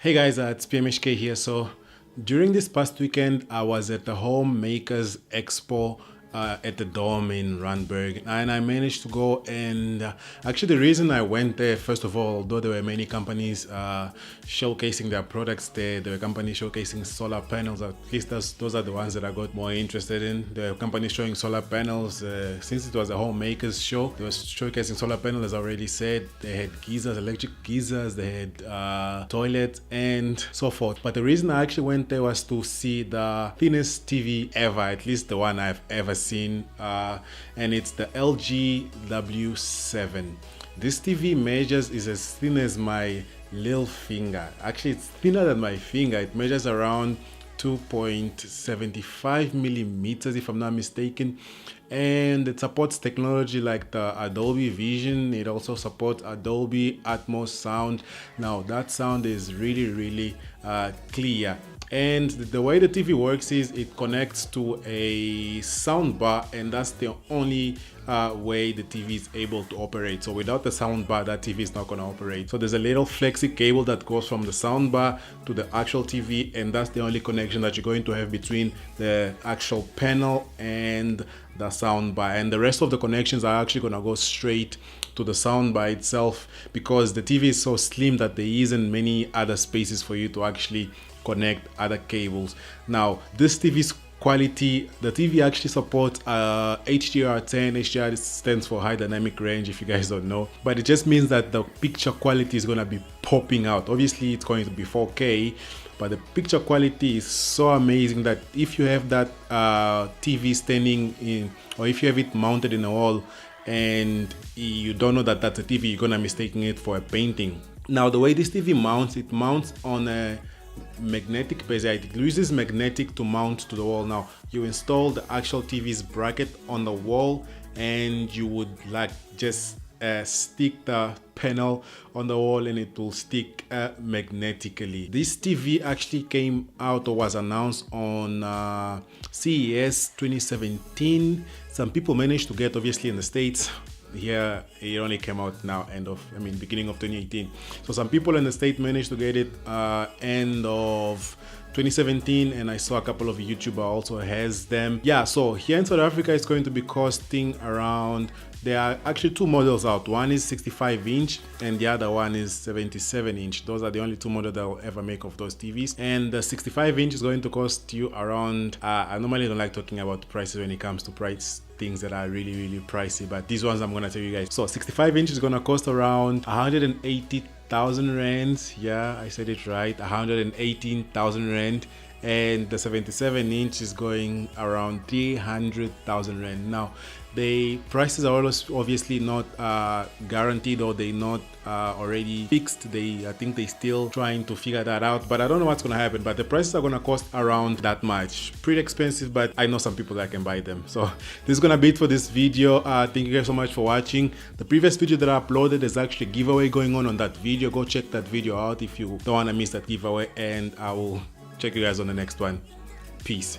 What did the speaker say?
Hey guys, it's PMHK here. So during this past weekend, I was at the Homemakers Expo at the Dome in Randburg, and I managed to go. And actually, the reason I went there, first of all, although there were many companies showcasing their products there were companies showcasing solar panels. At least those are the ones that I got more interested in. The companies showing solar panels. Since it was a Homemakers show, they were showcasing solar panels. As I already said, they had geysers, electric geysers, they had toilets and so forth. But the reason I actually went there was to see the thinnest TV ever, at least the one I've ever seen, and it's the LG W7. This TV is as thin as my little finger. Actually, it's thinner than my finger. It measures around 2.75 millimeters if I'm not mistaken, and it supports technology like the Dolby Vision. It also supports Dolby Atmos sound. Now that sound is really clear. And the way the TV works is it connects to a sound bar, and that's the only way the TV is able to operate. So without the sound bar, that TV is not going to operate. So there's a little flexi cable that goes from the sound bar to the actual TV, and that's the only connection that you're going to have between the actual panel and the sound bar. And the rest of the connections are actually going to go straight to the sound bar itself, because the TV is so slim that there isn't many other spaces for you to actually connect other cables. Now this TV's quality, the TV actually supports HDR10. HDR stands for high dynamic range, if you guys don't know, but it just means that the picture quality is going to be popping out. Obviously it's going to be 4K, but the picture quality is so amazing that if you have that TV standing in, or if you have it mounted in a wall and you don't know that that's a TV, you're gonna mistaking it for a painting. Now the way this TV mounts, it mounts on a magnetic base. It uses magnetic to mount to the wall. Now you install the actual TV's bracket on the wall, and you would like just stick the panel on the wall, and it will stick magnetically. This TV actually came out or was announced on CES 2017. Some people managed to get, obviously in the States. Here it only came out now beginning of 2018. So some people in the state managed to get it end of 2017, and I saw a couple of YouTubers also has them. Yeah, so here in South Africa it's going to be costing around, there are actually two models out. One is 65 inch and the other one is 77 inch. Those are the only two models that will ever make of those TVs. And the 65 inch is going to cost you around, I normally don't like talking about prices when it comes to price things that are really pricey, but these ones I'm gonna tell you guys. So 65 inch is gonna cost around 180,000 rands. Yeah, I said it right, 118,000 rand. And the 77 inch is going around 300,000 rand. Now the prices are obviously not guaranteed, or they're not already fixed. I think they're still trying to figure that out, but I don't know what's gonna happen. But the prices are gonna cost around that much. Pretty expensive, but I know some people that can buy them. So this is gonna be it for this video. Thank you guys so much for watching. The previous video that I uploaded, is actually a giveaway going on that video. Go check that video out if you don't want to miss that giveaway, and I will check you guys on the next one. Peace.